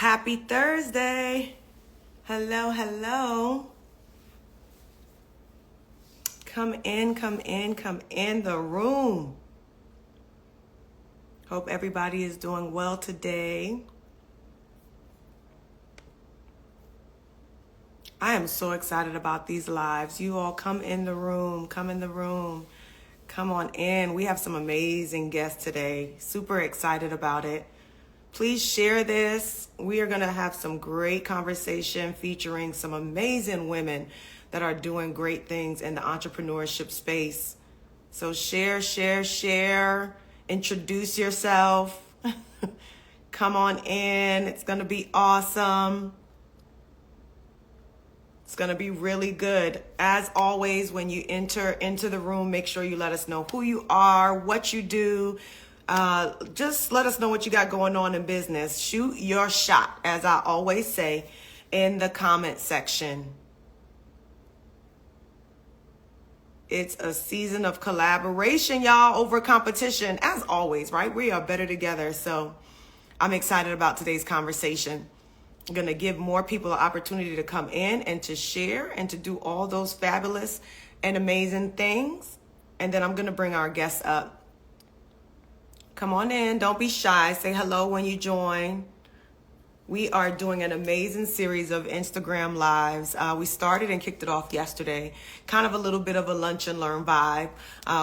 Happy Thursday. Hello, hello. Come in the room. Hope everybody is doing well today. I am so excited about these lives. You all come in the room, come on in. We have some amazing guests today. Super excited about it. Please share this. We are going to have some great conversation featuring some amazing women that are doing great things in the entrepreneurship space. So share, introduce yourself. Come on in. It's going to be awesome. It's going to be really good. As always, when you enter into the room, make sure you let us know who you are, what you do. Just let us know what you got going on in business. Shoot your shot, as I always say, in the comment section. It's a season of collaboration, y'all, over competition. As always, right? We are better together. So I'm excited about today's conversation. I'm going to give more people an opportunity to come in and to share and to do all those fabulous and amazing things. And then I'm going to bring our guests up. Come on in. Don't be shy. Say hello when you join. We are doing an amazing series of Instagram lives. We started and kicked it off yesterday. Kind of a little bit of a lunch and learn vibe.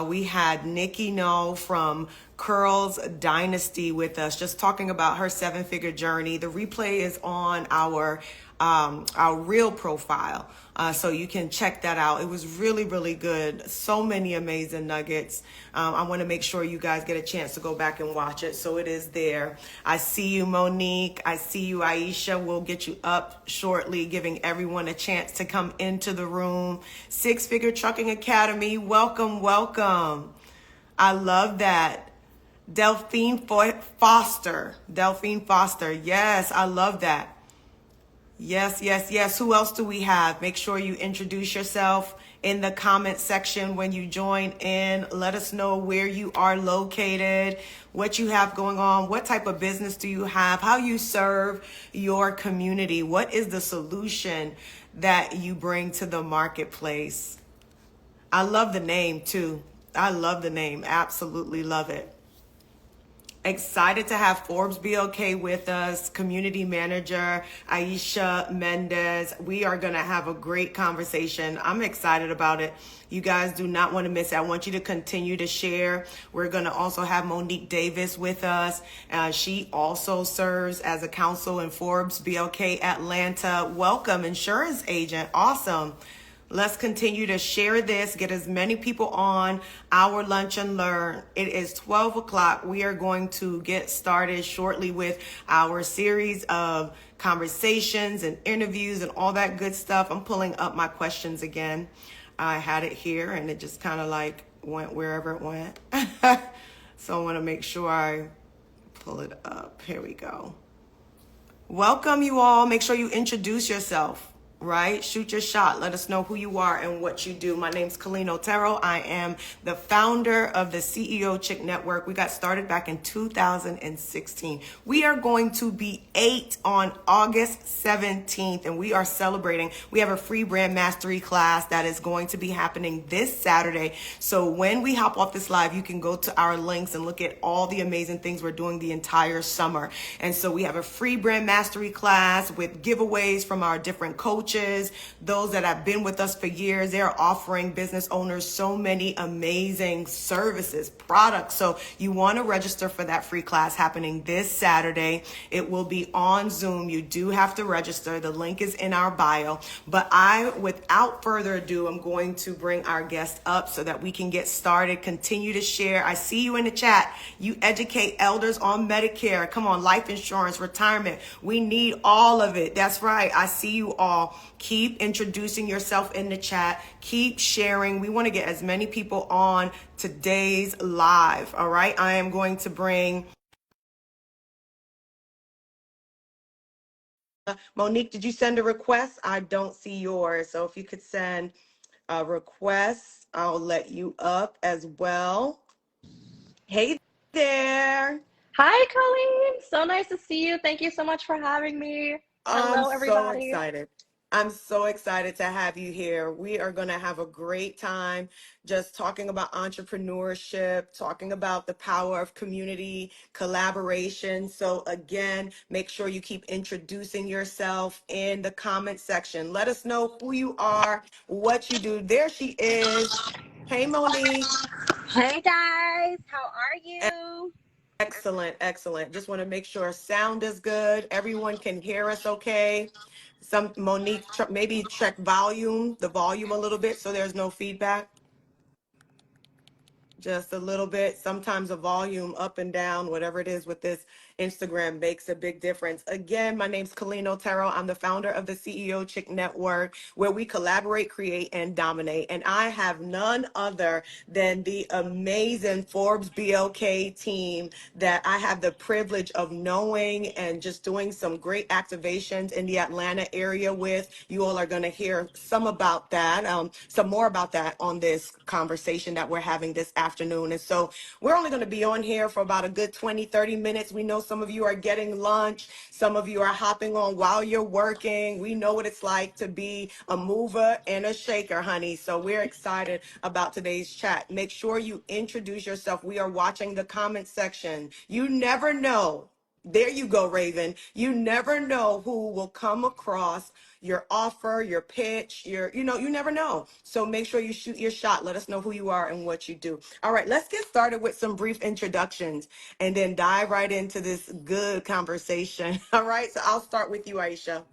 We had Nikki No from Curls Dynasty with us, just talking about her 7-figure journey. The replay is on our real profile. So you can check that out. It was really, really good. So many amazing nuggets. I want to make sure you guys get a chance to go back and watch it. So it is there. I see you, Monique. I see you, Aisha. We'll get you up shortly, giving everyone a chance to come into the room. 6-Figure Trucking Academy. Welcome, welcome. I love that. Delphine Foster. Yes, I love that. Yes. Who else do we have? Make sure you introduce yourself in the comment section when you join in. Let us know where you are located, what you have going on, what type of business do you have, how you serve your community, what is the solution that you bring to the marketplace. I love the name too. I love the name. Absolutely love it. Excited to have Forbes BLK with us, community manager Aisha Mendez. We are going to have a great conversation. I'm excited about it. You guys do not want to miss it. I want you to continue to share. We're going to also have Monique Davis with us. She also serves as a counsel in Forbes BLK Atlanta. Welcome, insurance agent. Awesome. Let's continue to share this, get as many people on our Lunch and Learn. It is 12 o'clock. We are going to get started shortly with our series of conversations and interviews and all that good stuff. I'm pulling up my questions again. I had it here and it just kind of like went wherever it went. So I want to make sure I pull it up. Here we go. Welcome you all. Make sure you introduce yourself. Right? Shoot your shot. Let us know who you are and what you do. My name's Colleen Otero. I am the founder of the CEO Chick Network. We got started back in 2016. We are going to be 8 on August 17th, and we are celebrating. We have a free brand mastery class that is going to be happening this Saturday. So when we hop off this live, you can go to our links and look at all the amazing things we're doing the entire summer. And so we have a free brand mastery class with giveaways from our different coaches. Those that have been with us for years, they're offering business owners so many amazing services, products. So you want to register for that free class happening this Saturday. It will be on Zoom. You do have to register. The link is in our bio. But without further ado, I'm going to bring our guest up so that we can get started. Continue to share. I see you in the chat. You educate elders on Medicare. Come on, life insurance, retirement. We need all of it. That's right. I see you all. Keep introducing yourself in the chat. Keep sharing. We want to get as many people on today's live. All right. I am going to bring Monique. Did you send a request? I don't see yours. So if you could send a request, I'll let you up as well. Hey there. Hi, Colleen. So nice to see you. Thank you so much for having me. I'm Hello, so everybody. excited. I'm so excited to have you here. We are going to have a great time just talking about entrepreneurship, talking about the power of community collaboration. So, again, make sure you keep introducing yourself in the comment section. Let us know who you are, what you do. There she is. Hey, Monique. Hey guys, how are you? Excellent, excellent. Just want to make sure sound is good. Everyone can hear us okay. Some Monique, maybe check the volume a little bit so there's no feedback. Just a little bit. Sometimes the volume up and down, whatever it is with this Instagram makes a big difference. Again, my name's Colleen Otero. I'm the founder of the CEO Chick Network, where we collaborate, create, and dominate. And I have none other than the amazing Forbes BLK team that I have the privilege of knowing and just doing some great activations in the Atlanta area with. You all are going to hear some more about that on this conversation that we're having this afternoon. And so we're only going to be on here for about a good 20, 30 minutes. We know some of you are getting lunch. Some of you are hopping on while you're working. We know what it's like to be a mover and a shaker, honey. So we're excited about today's chat. Make sure you introduce yourself. We are watching the comment section. You never know. There you go, Raven. You never know who will come across your offer, your pitch, you never know. So make sure you shoot your shot. Let us know who you are and what you do. All right, let's get started with some brief introductions and then dive right into this good conversation. All right, so I'll start with you, Aisha.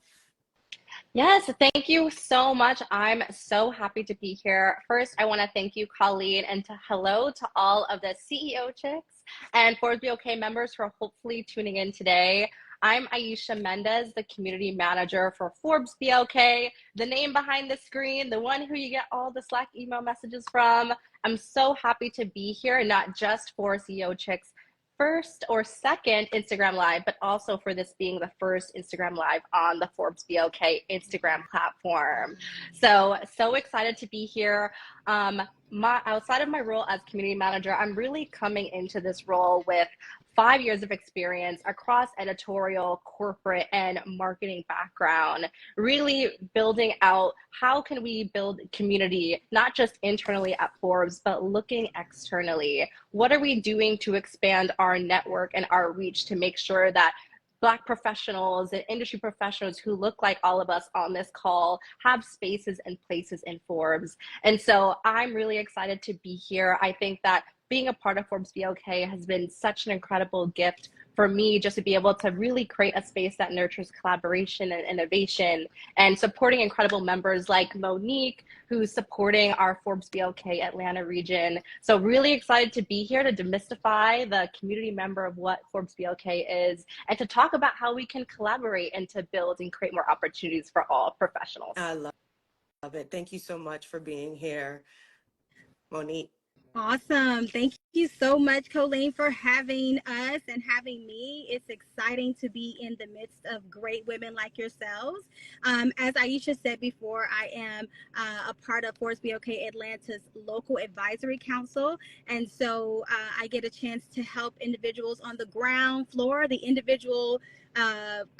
Yes, thank you so much. I'm so happy to be here. First, I want to thank you, Colleen, and hello to all of the CEO chicks and Forbes BOK members who are hopefully tuning in today. I'm Aisha Mendez, the community manager for Forbes BLK, the name behind the screen, the one who you get all the Slack email messages from. I'm so happy to be here, not just for CEO chicks first or second Instagram Live, but also for this being the first Instagram Live on the Forbes BLK Instagram platform. So excited to be here. Outside of my role as community manager, I'm really coming into this role with 5 years of experience across editorial, corporate, and marketing background, really building out how can we build community, not just internally at Forbes, but looking externally. What are we doing to expand our network and our reach to make sure that Black professionals and industry professionals who look like all of us on this call have spaces and places in Forbes? And so I'm really excited to be here. I think that being a part of Forbes BLK has been such an incredible gift for me, just to be able to really create a space that nurtures collaboration and innovation, and supporting incredible members like Monique, who's supporting our Forbes BLK Atlanta region. So really excited to be here to demystify the community member of what Forbes BLK is, and to talk about how we can collaborate and to build and create more opportunities for all professionals. I love it. Thank you so much for being here, Monique. Awesome. Thank you so much, Colleen, for having us and having me. It's exciting to be in the midst of great women like yourselves. As Aisha said before, I am a part of Forbes BOK Atlanta's local advisory council. And so I get a chance to help individuals on the ground floor, the individual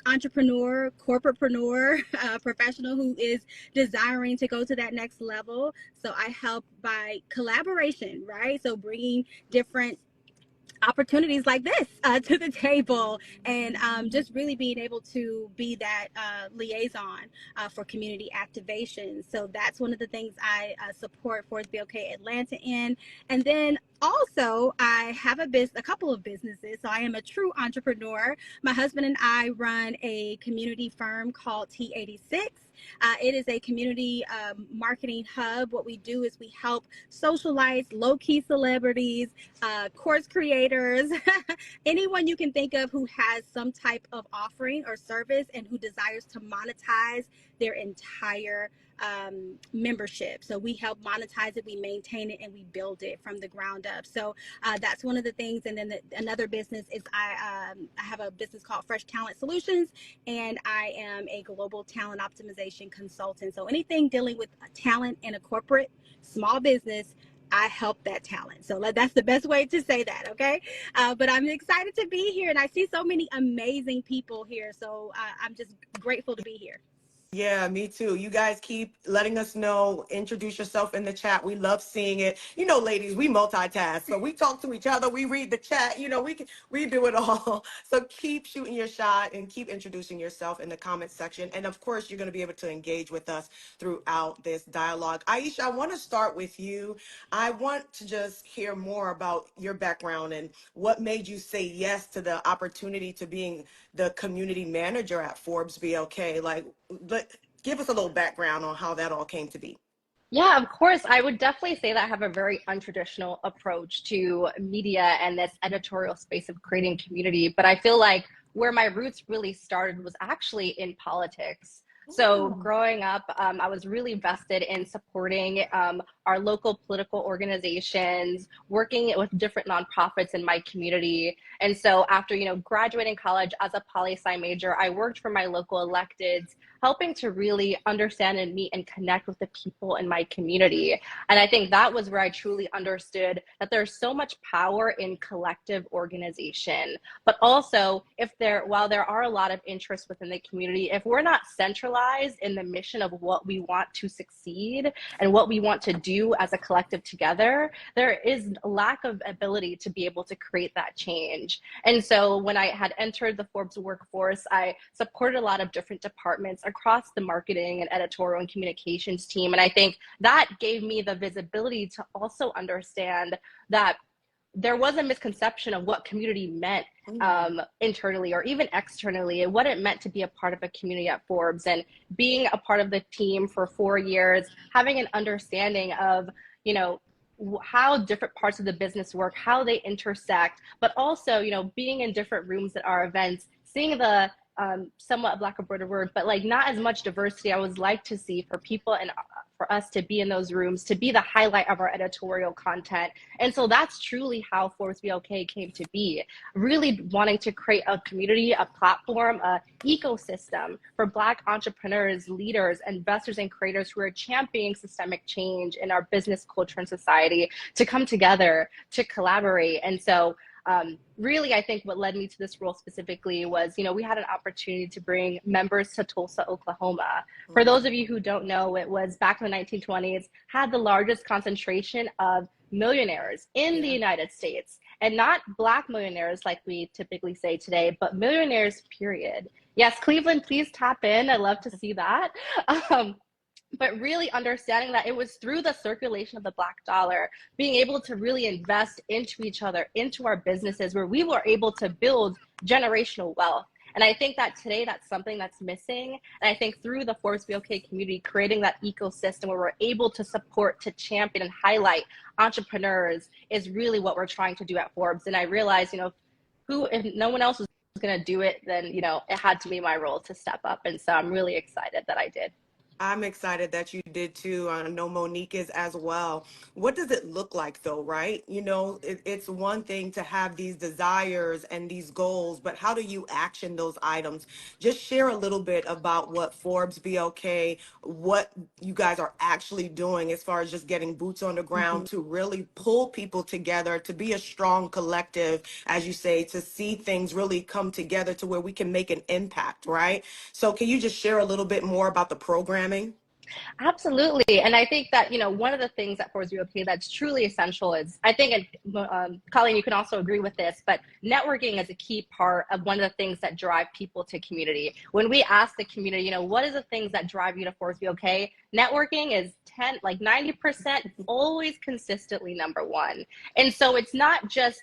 entrepreneur, corporatepreneur, professional who is desiring to go to that next level. So I help by collaboration, right? So bringing different opportunities like this to the table, and just really being able to be that liaison for community activation. So that's one of the things I support Forbes BLK Atlanta in. And then also I have a couple of businesses. So I am a true entrepreneur. My husband and I run a community firm called T86. It is a community marketing hub. What we do is we help socialites, low-key celebrities, course creators, anyone you can think of who has some type of offering or service and who desires to monetize their entire membership. So we help monetize it, we maintain it, and we build it from the ground up. So that's one of the things. And then another business is I have a business called Fresh Talent Solutions, and I am a global talent optimization consultant. So anything dealing with talent in a corporate small business, I help that talent. So that's the best way to say that, okay? But I'm excited to be here, and I see so many amazing people here. So I'm just grateful to be here. Yeah, me too. You guys keep letting us know. Introduce yourself in the chat. We love seeing it. You know, ladies, we multitask. So we talk to each other. We read the chat. You know, we do it all. So keep shooting your shot and keep introducing yourself in the comment section. And of course, you're going to be able to engage with us throughout this dialogue. Aisha, I want to start with you. I want to just hear more about your background and what made you say yes to the opportunity to being the community manager at Forbes BLK. Like, give us a little background on how that all came to be. Yeah, of course. I would definitely say that I have a very untraditional approach to media and this editorial space of creating community. But I feel like where my roots really started was actually in politics. So Oh. growing up, I was really vested in supporting our local political organizations, working with different nonprofits in my community. And so after, graduating college as a poli-sci major, I worked for my local electeds, helping to really understand and meet and connect with the people in my community. And I think that was where I truly understood that there's so much power in collective organization. But also, while there are a lot of interests within the community, if we're not centralized in the mission of what we want to succeed and what we want to do as a collective together, there is a lack of ability to be able to create that change. And so when I had entered the Forbes workforce, I supported a lot of different departments across the marketing and editorial and communications team. And I think that gave me the visibility to also understand that there was a misconception of what community meant internally or even externally, and what it meant to be a part of a community at Forbes. And being a part of the team for 4 years, having an understanding of, how different parts of the business work, how they intersect, but also, being in different rooms at our events, seeing the somewhat Black embroidered word, but like not as much diversity I would like to see for people and for us to be in those rooms, to be the highlight of our editorial content. And so that's truly how Forbes BLK came to be, really wanting to create a community, a platform, a ecosystem for Black entrepreneurs, leaders, investors, and creators who are championing systemic change in our business, culture, and society to come together, to collaborate. And so really, I think what led me to this role specifically was, we had an opportunity to bring members to Tulsa, Oklahoma. For those of you who don't know, it was back in the 1920s, had the largest concentration of millionaires in the United States, and not Black millionaires like we typically say today, but millionaires, period. Yes, Cleveland, please tap in. I'd love to see that. But really understanding that it was through the circulation of the Black dollar, being able to really invest into each other, into our businesses, where we were able to build generational wealth. And I think that today that's something that's missing. And I think through the Forbes BLK community, creating that ecosystem where we're able to support, to champion, and highlight entrepreneurs is really what we're trying to do at Forbes. And I realized, if no one else was going to do it, then, it had to be my role to step up. And so I'm really excited that I did. I'm excited that you did too. I know Monique is as well. What does it look like though, right? It's one thing to have these desires and these goals, but how do you action those items? Just share a little bit about what Forbes BLK, what you guys are actually doing as far as just getting boots on the ground to really pull people together, to be a strong collective, as you say, to see things really come together to where we can make an impact, right? So can you just share a little bit more about the programming? Absolutely. And I think that, one of the things at Forbes BLK that's truly essential is, I think, and Colleen, you can also agree with this, but networking is a key part of one of the things that drive people to community. When we ask the community, what is the things that drive you to Forbes BLK? Networking is 90%, always consistently number one. And so it's not just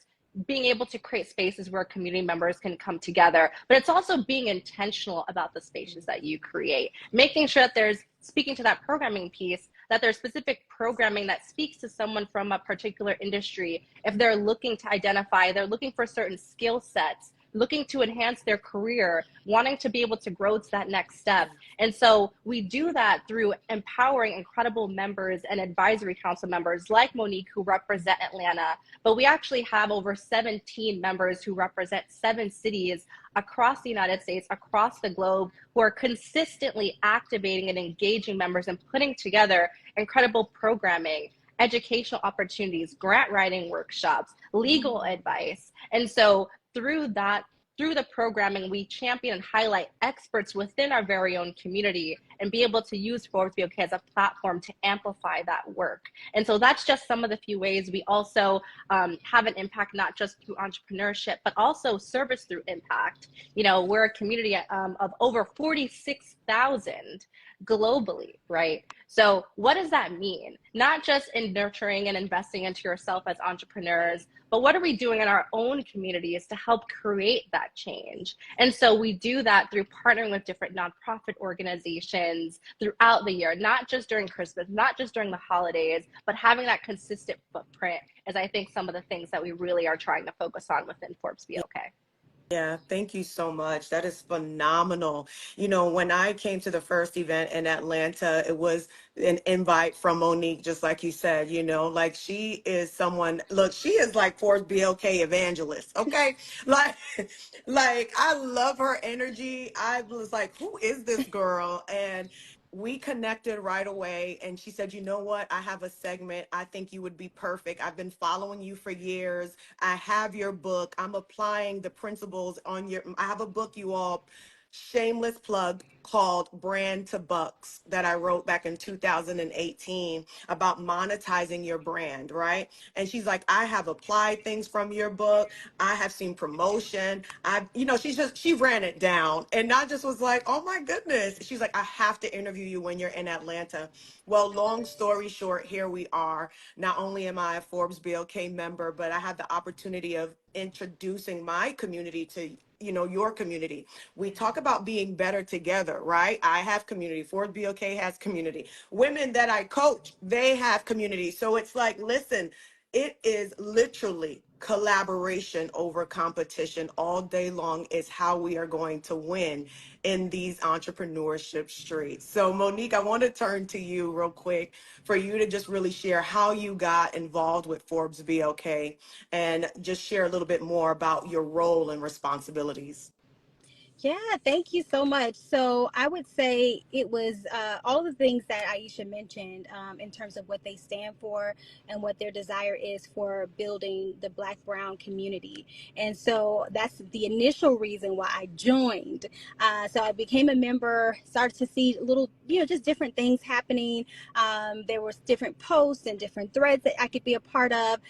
being able to create spaces where community members can come together, but it's also being intentional about the spaces that you create, making sure that there's, speaking to that programming piece, that there's specific programming that speaks to someone from a particular industry. If they're looking to identify, they're looking for certain skill sets, looking to enhance their career, wanting to be able to grow to that next step. And so we do that through empowering incredible members and advisory council members like Monique, who represent Atlanta. But we actually have over 17 members who represent 7 cities across the United States, across the globe, who are consistently activating and engaging members and putting together incredible programming. educational opportunities, grant writing workshops, legal advice. And so through the programming, we champion and highlight experts within our very own community and be able to use Forbes BOK as a platform to amplify that work. And so that's just some of the few ways. We also have an impact, not just through entrepreneurship, but also service through impact. We're a community of over 46,000 globally, right? So what does that mean? Not just in nurturing and investing into yourself as entrepreneurs, but what are we doing in our own communities to help create that change? And so we do that through partnering with different nonprofit organizations throughout the year, not just during Christmas, not just during the holidays, but having that consistent footprint is, I think, some of the things that we really are trying to focus on within Forbes BOK. Yeah, thank you so much. That is phenomenal. When I came to the first event in Atlanta, it was an invite from Monique, just like you said, like she is someone, look, she is like Forbes BOK evangelist, okay? Like, like I love her energy. I was like, who is this girl? And we connected right away. And she said, you know what? I have a segment. I think you would be perfect. I've been following you for years. I have your book. I'm applying the principles I have a book, you all, shameless plug, called Brand to Bucks, that I wrote back in 2018 about monetizing your brand, right? And she's like, I have applied things from your book. I have seen promotion. She ran it down. And I just was like, oh my goodness. She's like, I have to interview you when you're in Atlanta. Well, long story short, here we are. Not only am I a Forbes BOK member, but I had the opportunity of introducing my community to your community. We talk about being better together, right? I have community. Forbes BOK has community. Women that I coach, they have community. So it's like, listen, it is literally collaboration over competition all day long is how we are going to win in these entrepreneurship streets. So Monique, I want to turn to you real quick for you to just really share how you got involved with Forbes BOK and just share a little bit more about your role and responsibilities. Yeah, thank you so much. So I would say it was all the things that Aisha mentioned in terms of what they stand for and what their desire is for building the Black Brown community. And so that's the initial reason why I joined. So I became a member, started to see little, just different things happening. There was different posts and different threads that I could be a part of.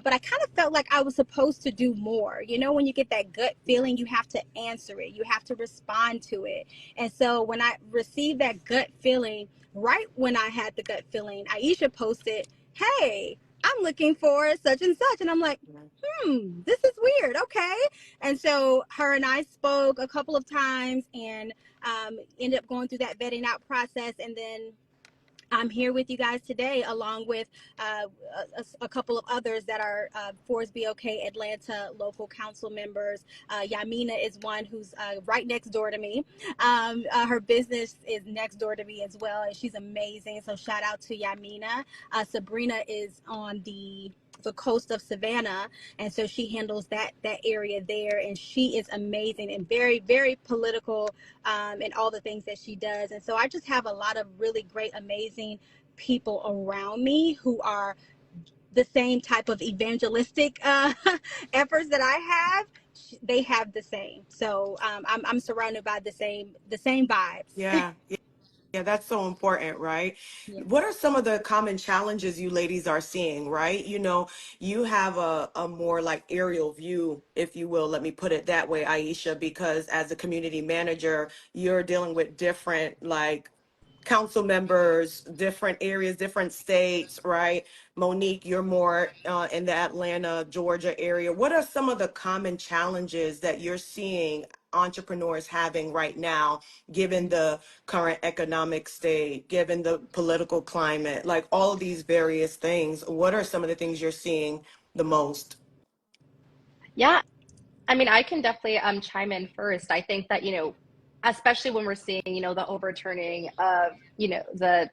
But I kind of felt like I was supposed to do more. When you get that gut feeling, you have to answer it. You have to respond to it. And so when I received that gut feeling, right when I had the gut feeling, Aisha posted, "Hey, I'm looking for such and such." And I'm like, this is weird. Okay. And so her and I spoke a couple of times and ended up going through that vetting out process. And then I'm here with you guys today, along with a couple of others that are Forbes BOK Atlanta local council members. Yamina is one who's right next door to me. Her business is next door to me as well, and she's amazing. So shout out to Yamina. Sabrina is on the coast of Savannah, and so she handles that area there, and she is amazing and very, very political in all the things that she does. And so I just have a lot of really great, amazing people around me who are the same type of evangelistic efforts that I have. They have the same. So I'm surrounded by the same vibes. Yeah. Yeah, that's so important, right? Yeah. What are some of the common challenges you ladies are seeing, right? You have a more like aerial view, if you will, let me put it that way, Aisha, because as a community manager, you're dealing with different like council members, different areas, different states, right? Monique, you're more in the Atlanta, Georgia area. What are some of the common challenges that you're seeing entrepreneurs having right now, given the current economic state, given the political climate, like all of these various things? What are some of the things you're seeing the most? Yeah, I mean, I can definitely chime in first. I think that, especially when we're seeing, the overturning of, the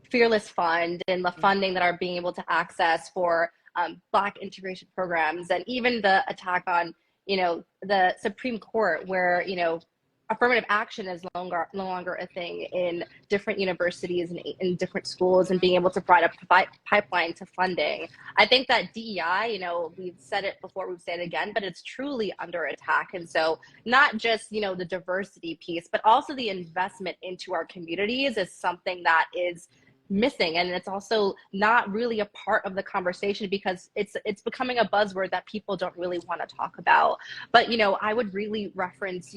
Fearless Fund and the funding that are being able to access for Black integration programs, and even the attack on, the Supreme Court, where, affirmative action is no longer a thing in different universities and in different schools, and being able to provide a pipeline to funding. I think that DEI, we've said it before, we've said it again, but it's truly under attack. And so not just, the diversity piece, but also the investment into our communities is something that is missing, and it's also not really a part of the conversation because it's becoming a buzzword that people don't really want to talk about. But I would really reference,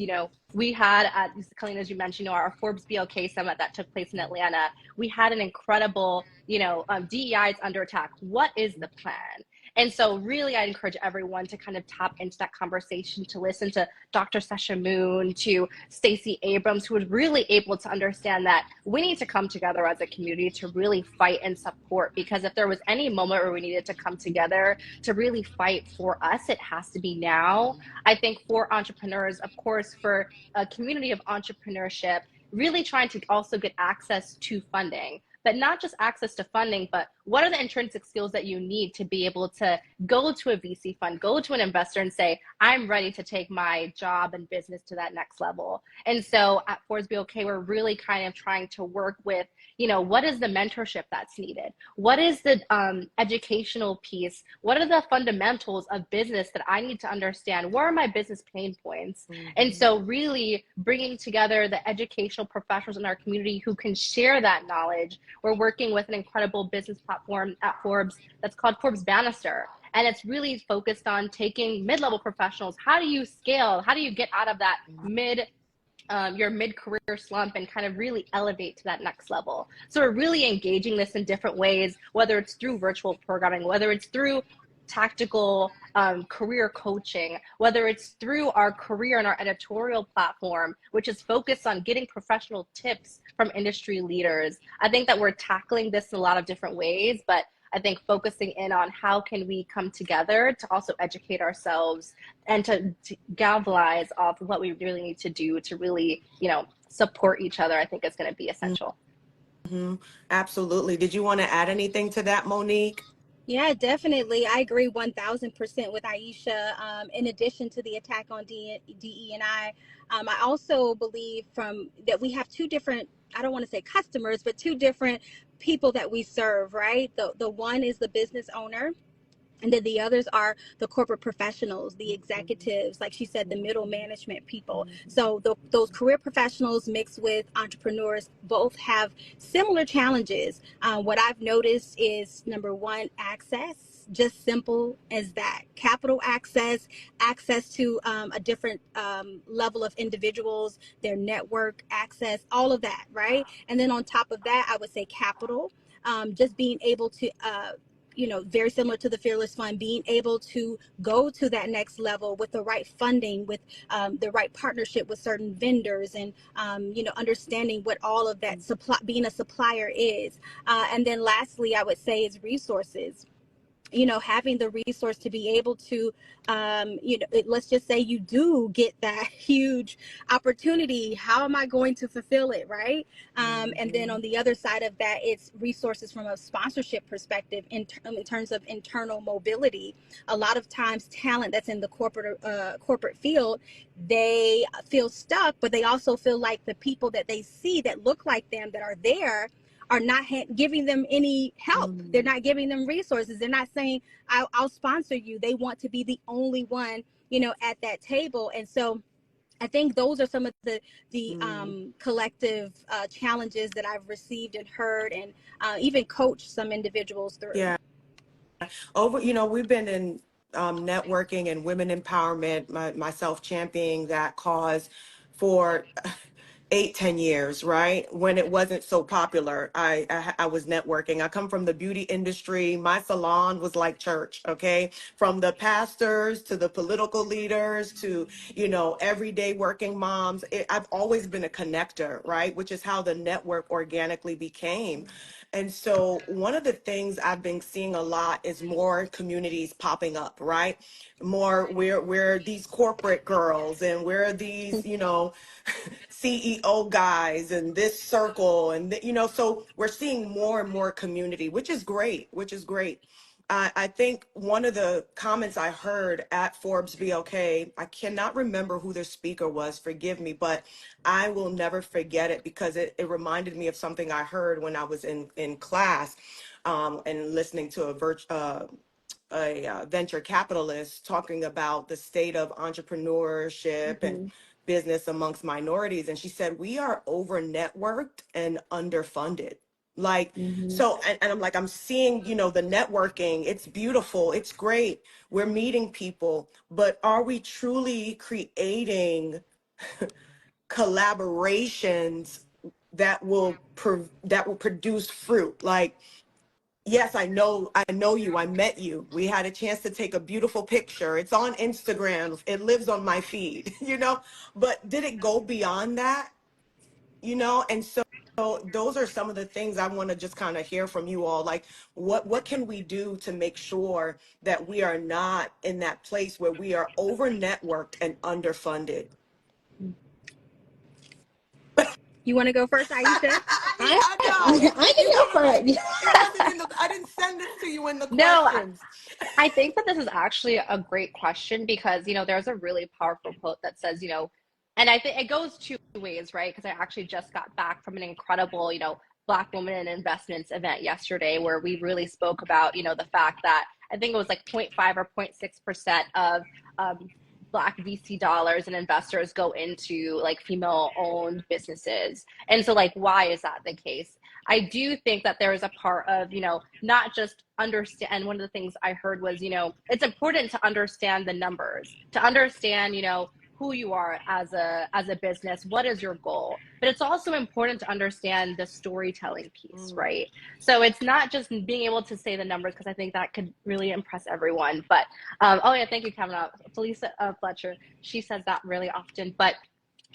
we had at Colleen, as you mentioned, our Forbes BLK summit that took place in Atlanta. We had an incredible, DEI is under attack. What is the plan? And so really, I encourage everyone to kind of tap into that conversation, to listen to Dr. Sesha Moon, to Stacey Abrams, who was really able to understand that we need to come together as a community to really fight and support. Because if there was any moment where we needed to come together to really fight for us, it has to be now. I think for entrepreneurs, of course, for a community of entrepreneurship, really trying to also get access to funding. But not just access to funding, but what are the intrinsic skills that you need to be able to go to a VC fund, go to an investor and say, I'm ready to take my job and business to that next level. And so at Forbes BLK, we're really kind of trying to work with, what is the mentorship that's needed? What is the educational piece? What are the fundamentals of business that I need to understand? Where are my business pain points? Mm-hmm. And so really bringing together the educational professionals in our community who can share that knowledge. We're working with an incredible business platform at Forbes that's called Forbes Bannister. And it's really focused on taking mid-level professionals. How do you scale? How do you get out of that your mid-career slump and kind of really elevate to that next level? So we're really engaging this in different ways, whether it's through virtual programming, whether it's through tactical career coaching, whether it's through our career and our editorial platform, which is focused on getting professional tips from industry leaders. I think that we're tackling this in a lot of different ways, but I think focusing in on how can we come together to also educate ourselves and to galvanize off what we really need to do to really, support each other, I think is going to be essential. Mm-hmm. Absolutely. Did you want to add anything to that, Monique? Yeah, definitely. I agree 1000% with Aisha. In addition to the attack on DE&I, I also believe that we have two different, I don't want to say customers, but two different people that we serve, right? The one is the business owner. And then the others are the corporate professionals, the executives, like she said, the middle management people. So those career professionals mixed with entrepreneurs both have similar challenges. What I've noticed is, number one, access, just simple as that. Capital access to a different level of individuals, their network access, all of that, right? And then on top of that, I would say capital, just being able to very similar to the Fearless Fund, being able to go to that next level with the right funding, with the right partnership with certain vendors, and understanding what all of that being a supplier is. And then lastly, I would say is resources. Having the resource to be able to, let's just say you do get that huge opportunity. How am I going to fulfill it, right? And then on the other side of that, it's resources from a sponsorship perspective in terms of internal mobility. A lot of times talent that's in the corporate field, they feel stuck, but they also feel like the people that they see that look like them that are there are not giving them any help. They're not giving them resources. They're not saying, I'll sponsor you. They want to be the only one, at that table. And so I think those are some of the collective challenges that I've received and heard, and even coached some individuals through. Yeah. We've been in networking and women empowerment, myself championing that cause for 8-10 years, right? When it wasn't so popular, I was networking. I come from the beauty industry. My salon was like church, okay? From the pastors to the political leaders to, everyday working moms. I've always been a connector, right? Which is how the network organically became. And so one of the things I've been seeing a lot is more communities popping up, right? More we're these corporate girls, and we're these, CEO guys and this circle, and so we're seeing more and more community, which is great, I think one of the comments I heard at Forbes BLK, I cannot remember who the speaker was, forgive me, but I will never forget it because it reminded me of something I heard when I was in class, and listening to a venture capitalist talking about the state of entrepreneurship and Mm-hmm. business amongst minorities. And she said, we are over networked and underfunded. Like, Mm-hmm. so, and I'm like, I'm seeing, the networking, it's beautiful, it's great. We're meeting people, but are we truly creating collaborations that will produce fruit? Like, yes, I know you, I met you. We had a chance to take a beautiful picture. It's on Instagram. It lives on my feed, but did it go beyond that? And so those are some of the things I want to just kind of hear from you all. Like, what can we do to make sure that we are not in that place where we are over networked and underfunded? You want to go first, Aisha? Yeah, I know. I can You go haven't for put, it. it wasn't in the, I didn't send this to you in the No, questions. I think that this is actually a great question because, there's a really powerful quote that says, and I think it goes two ways, right? Because I actually just got back from an incredible, Black woman in investments event yesterday where we really spoke about, the fact that I think it was like 0.5 or 0.6% of Black VC dollars and investors go into like female owned businesses. And so, like, why is that the case? I do think that there is a part of, not just understand. And one of the things I heard was, it's important to understand the numbers, to understand, who you are as a business, what is your goal, but it's also important to understand the storytelling piece, Mm. right? So it's not just being able to say the numbers because I think that could really impress everyone. But oh yeah, thank you, Kevin. Felisa Fletcher, she says that really often. But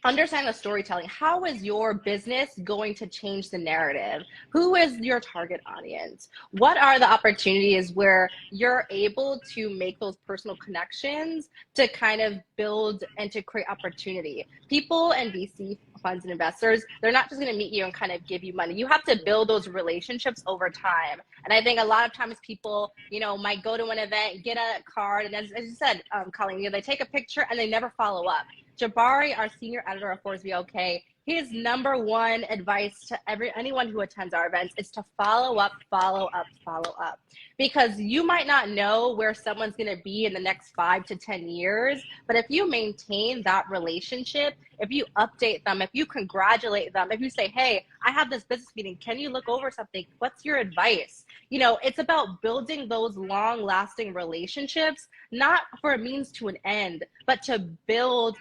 understand the storytelling. How is your business going to change the narrative? Who is your target audience? What are the opportunities where you're able to make those personal connections to kind of build and to create opportunity? People and VC funds and investors, they're not just going to meet you and kind of give you money. You have to build those relationships over time. And I think a lot of times people, might go to an event, get a card, and as you said, Colleen, they take a picture and they never follow up. Jabari, our senior editor of Forbes BLK, his number one advice to anyone who attends our events is to follow up, follow up, follow up. Because you might not know where someone's going to be in the next 5 to 10 years, but if you maintain that relationship, if you update them, if you congratulate them, if you say, hey, I have this business meeting, can you look over something? What's your advice? It's about building those long lasting relationships, not for a means to an end, but to build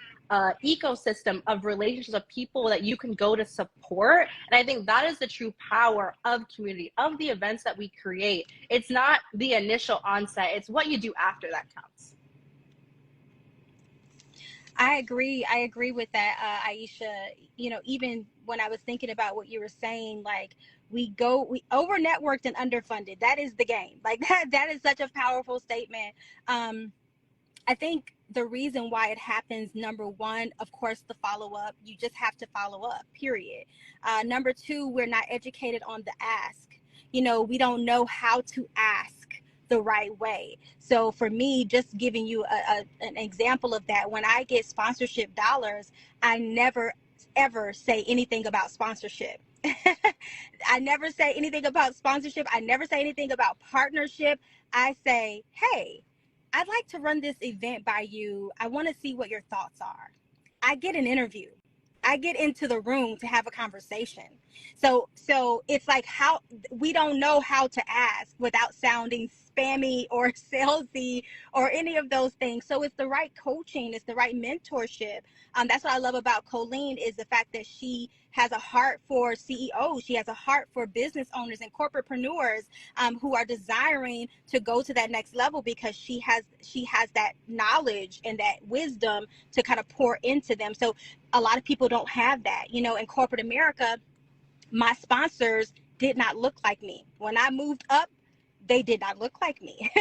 ecosystem of relationships of people that you can go to support. And I think that is the true power of community, of the events that we create. It's not the initial onset, it's what you do after that counts. I agree with that, Aisha. Even when I was thinking about what you were saying, like we over networked and underfunded. That is the game. Like that is such a powerful statement. I think the reason why it happens, number one, of course, the follow up. You just have to follow up, period. Number two, we're not educated on the ask. We don't know how to ask the right way. So for me, just giving you an example of that, when I get sponsorship dollars, I never, ever say anything about sponsorship. I never say anything about sponsorship. I never say anything about partnership. I say, hey, I'd like to run this event by you. I want to see what your thoughts are. I get an interview. I get into the room to have a conversation. So it's like how we don't know how to ask without sounding spammy or salesy or any of those things. So it's the right coaching, it's the right mentorship. That's what I love about Colleen is the fact that she has a heart for CEOs. She has a heart for business owners and corporatepreneurs who are desiring to go to that next level because she has that knowledge and that wisdom to kind of pour into them. So a lot of people don't have that. In corporate America, my sponsors did not look like me. When I moved up, they did not look like me.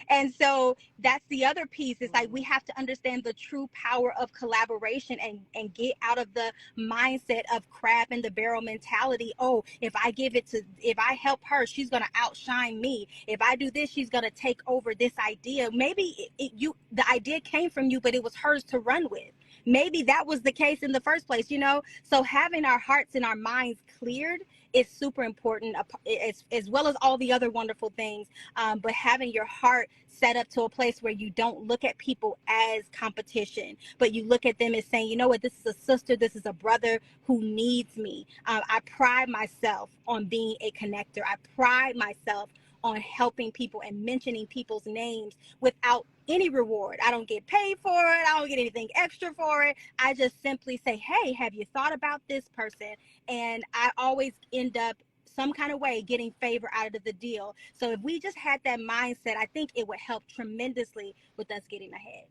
And so that's the other piece. It's like we have to understand the true power of collaboration and get out of the mindset of crab in the barrel mentality. Oh, if I help her, she's going to outshine me. If I do this, she's going to take over this idea. Maybe the idea came from you, but it was hers to run with. Maybe that was the case in the first place, you know? So having our hearts and our minds cleared is super important, as well as all the other wonderful things. But having your heart set up to a place where you don't look at people as competition, but you look at them as saying, you know what, this is a sister, this is a brother who needs me. I pride myself on being a connector. I pride myself on helping people and mentioning people's names without any reward. I don't get paid for it. I don't get anything extra for it. I just simply say, hey, have you thought about this person? And I always end up some kind of way getting favor out of the deal. So if we just had that mindset, I think it would help tremendously with us getting ahead.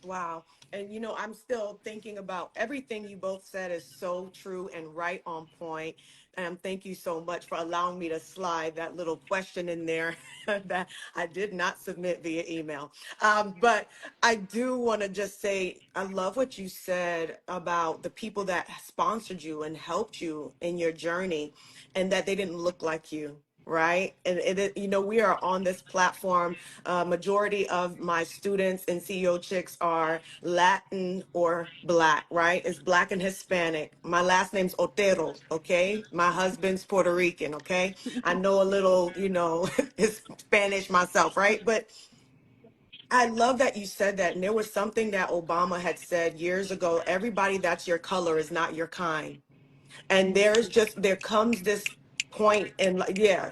Wow. And I'm still thinking about everything you both said is so true and right on point. Thank you so much for allowing me to slide that little question in there that I did not submit via email. But I do want to just say, I love what you said about the people that sponsored you and helped you in your journey and that they didn't look like you. Right. And we are on this platform. Majority of my students in CEO Chicks are Latin or Black, right? It's Black and Hispanic. My last name's Otero, okay? My husband's Puerto Rican, okay? I know a little, Spanish myself, right? But I love that you said that. And there was something that Obama had said years ago, everybody that's your color is not your kind. And there comes this point and like, yeah.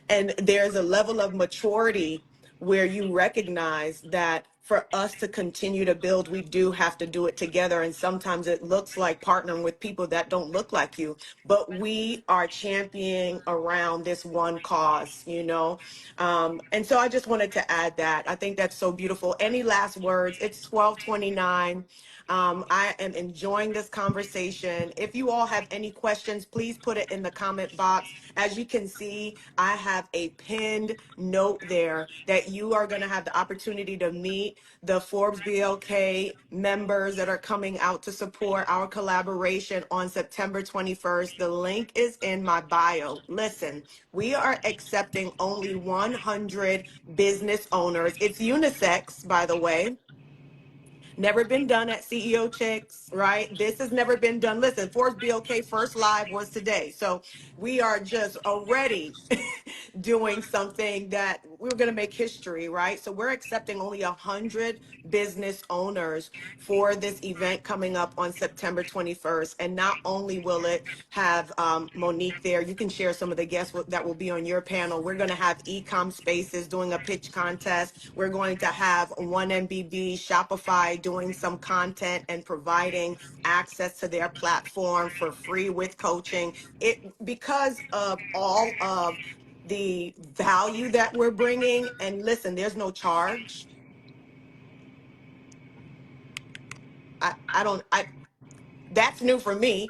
And there's a level of maturity where you recognize that for us to continue to build, we do have to do it together. And sometimes it looks like partnering with people that don't look like you, but we are championing around this one cause. And so I just wanted to add that. I think that's so beautiful. Any last words? It's 12:29. I am enjoying this conversation. If you all have any questions, please put it in the comment box. As you can see, I have a pinned note there that you are going to have the opportunity to meet the Forbes BLK members that are coming out to support our collaboration on September 21st. The link is in my bio. Listen, we are accepting only 100 business owners. It's unisex, by the way. Never been done at CEO Chicks, right? This has never been done. Listen, Forbes BOK first live was today. So we are just already doing something that we're going to make history, right? So we're accepting only 100 business owners for this event coming up on September 21st. And not only will it have Monique there, you can share some of the guests that will be on your panel. We're going to have Ecom Spaces doing a pitch contest. We're going to have 1MBB Shopify doing some content and providing access to their platform for free with coaching. Because of all of the value that we're bringing, and listen, there's no charge. That's new for me.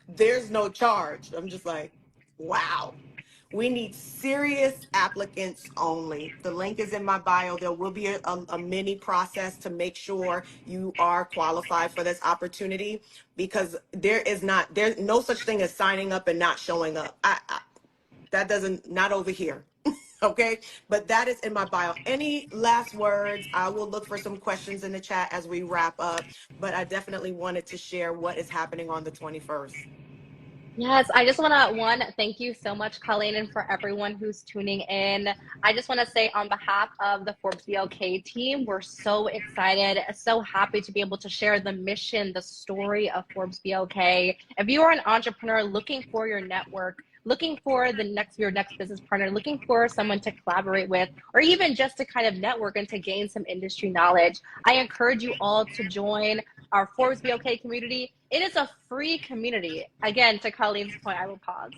There's no charge. I'm just like, wow. We need serious applicants only. The link is in my bio. There will be a mini process to make sure you are qualified for this opportunity, because there's no such thing as signing up and not showing up. Not over here. Okay, but that is in my bio. Any last words? I will look for some questions in the chat as we wrap up, but I definitely wanted to share what is happening on the 21st. Yes, I just want to, thank you so much, Colleen, and for everyone who's tuning in. I just want to say on behalf of the Forbes BLK team, we're so excited, so happy to be able to share the mission, the story of Forbes BLK. If you are an entrepreneur looking for your network, looking for your next business partner, looking for someone to collaborate with, or even just to kind of network and to gain some industry knowledge, I encourage you all to join our Forbes BLK community. It is a free community. Again, to Colleen's point, I will pause.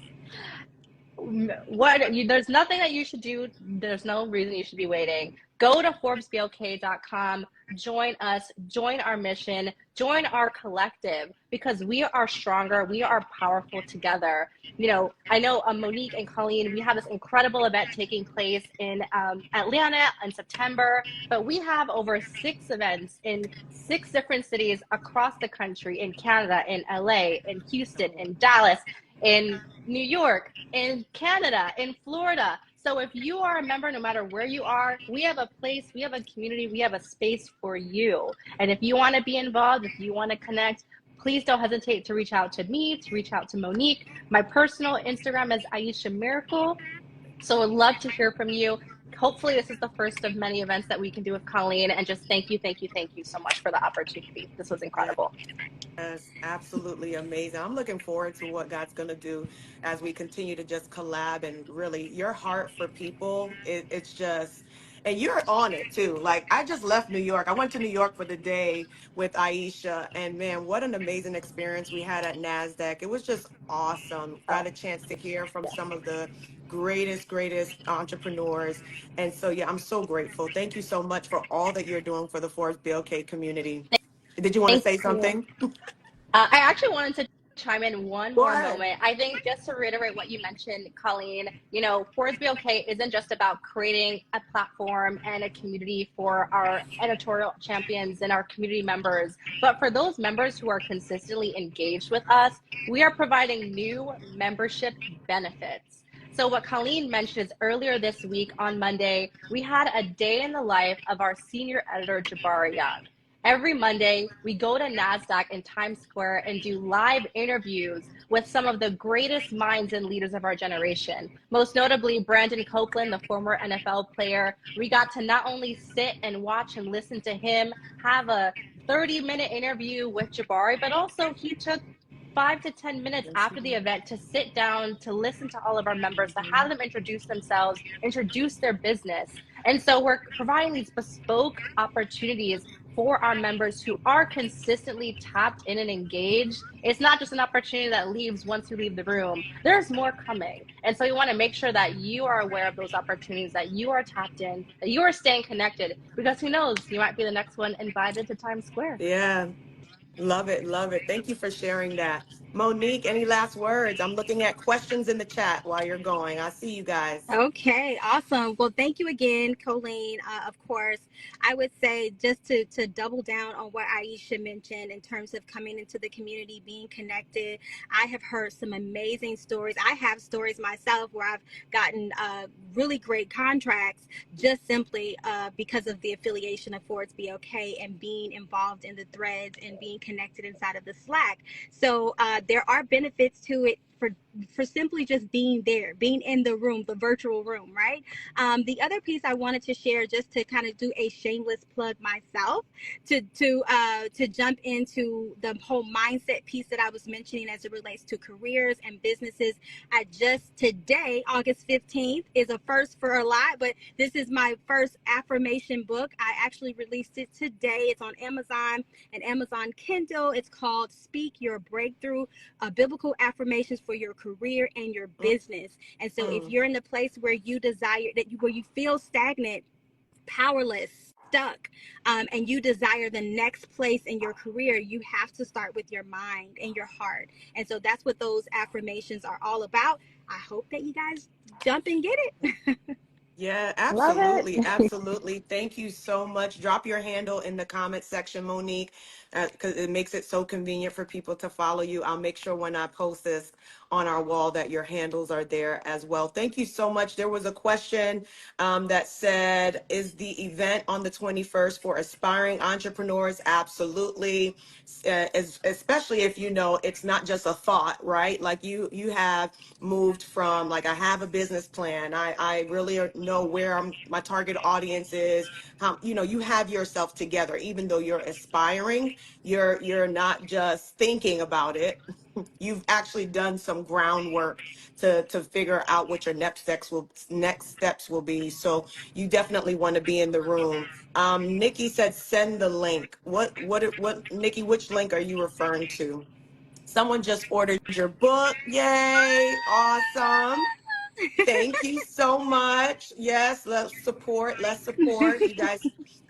There's nothing that you should do. There's no reason you should be waiting. Go to ForbesBLK.com, join us, join our mission, join our collective, because we are stronger, we are powerful together. I know Monique and Colleen, we have this incredible event taking place in Atlanta in September, but we have over 6 events in 6 different cities across the country, in Canada, in LA, in Houston, in Dallas, in New York, in Canada, in Florida. So if you are a member, no matter where you are, we have a place, we have a community, we have a space for you. And if you want to be involved, if you want to connect, please don't hesitate to reach out to me, to reach out to Monique. My personal Instagram is Aisha Miracle. So I'd love to hear from you. Hopefully, this is the first of many events that we can do with Colleen. And just thank you, thank you, thank you so much for the opportunity. This was incredible. Yes, absolutely amazing. I'm looking forward to what God's going to do as we continue to just collab, and really your heart for people. It's just, and you're on it too. Like, I just left New York. I went to New York for the day with Aisha, and man, what an amazing experience we had at NASDAQ. It was just awesome. Got a chance to hear from some of the greatest entrepreneurs. And so, yeah, I'm so grateful. Thank you so much for all that you're doing for the Forbes BLK community. Did you want to Thank say you. something? I actually wanted to chime in one Go more ahead. moment. I think just to reiterate what you mentioned, Colleen, Forbes BLK isn't just about creating a platform and a community for our editorial champions and our community members, but for those members who are consistently engaged with us, we are providing new membership benefits. So what Colleen mentioned is earlier this week on Monday, we had a day in the life of our senior editor, Jabari Young. Every Monday, we go to NASDAQ in Times Square and do live interviews with some of the greatest minds and leaders of our generation. Most notably, Brandon Copeland, the former NFL player. We got to not only sit and watch and listen to him have a 30-minute interview with Jabari, but also he took 5 to 10 minutes after the event to sit down, to listen to all of our members, to have them introduce themselves, introduce their business. And so we're providing these bespoke opportunities for our members who are consistently tapped in and engaged. It's not just an opportunity that leaves once you leave the room. There's more coming. And so we want to make sure that you are aware of those opportunities, that you are tapped in, that you are staying connected, because who knows, you might be the next one invited to Times Square. Yeah, love it, love it. Thank you for sharing that. Monique, any last words? I'm looking at questions in the chat while you're going. I see you guys. Okay, awesome. Well, thank you again, Colleen. Of course, I would say just to double down on what Aisha mentioned in terms of coming into the community, being connected. I have heard some amazing stories. I have stories myself where I've gotten really great contracts just simply because of the affiliation of Forbes BOK and being involved in the threads and being connected inside of the Slack. So there are benefits to it for simply just being there, being in the room, the virtual room, right? The other piece I wanted to share, just to kind of do a shameless plug myself, to jump into the whole mindset piece that I was mentioning as it relates to careers and businesses. I just today, August 15th, is a first for a lot, but this is my first affirmation book. I actually released it today. It's on Amazon and Amazon Kindle. It's called Speak Your Breakthrough, Biblical Affirmations for your career and your business. And so if Mm, you're in a place where you desire where you feel stagnant, powerless, stuck, and you desire the next place in your career, you have to start with your mind and your heart. And so that's what those affirmations are all about. I hope that you guys jump and get it. yeah, Love absolutely. it. Absolutely. Thank you so much. Drop your handle in the comment section, Monique, because it makes it so convenient for people to follow you. I'll make sure when I post this on our wall that your handles are there as well. Thank you so much. There was a question that said, is the event on the 21st for aspiring entrepreneurs? Absolutely. Especially if you know it's not just a thought, right? Like you have moved from, like, I have a business plan. I really know where my target audience is. How, you have yourself together, even though you're aspiring, you're not just thinking about it. You've actually done some groundwork to figure out what your next steps will be. So you definitely want to be in the room. Nikki said, send the link. What, Nikki, which link are you referring to? Someone just ordered your book. Yay. Awesome. Thank you so much. Yes, let's support. Let's support. You guys,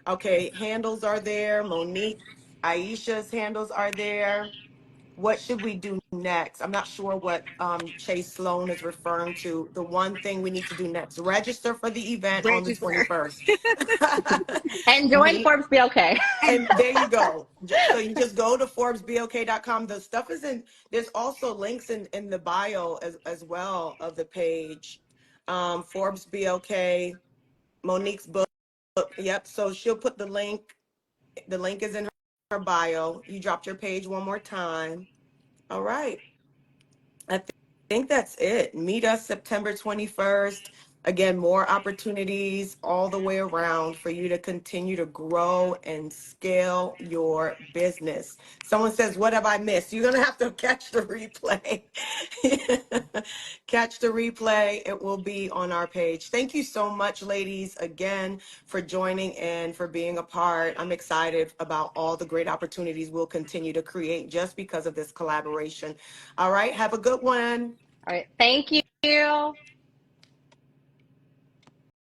okay, handles are there. Monique, Aisha's handles are there. What should we do next? I'm not sure what Chase Sloan is referring to. The one thing we need to do next, register for the event on the Register. 21st. And join Meet, Forbes BLK. and there you go. So you just go to ForbesBLK.com. The stuff is in, there's also links in the bio as well of the page. Forbes BLK, Monique's book. Yep. So she'll put the link. The link is in her bio. You dropped your page one more time. All right. I think that's it. Meet us September 21st. Again, more opportunities all the way around for you to continue to grow and scale your business. Someone says, what have I missed? You're going to have to catch the replay. Catch the replay. It will be on our page. Thank you so much, ladies, again, for joining and for being a part. I'm excited about all the great opportunities we'll continue to create just because of this collaboration. All right. Have a good one. All right. Thank you.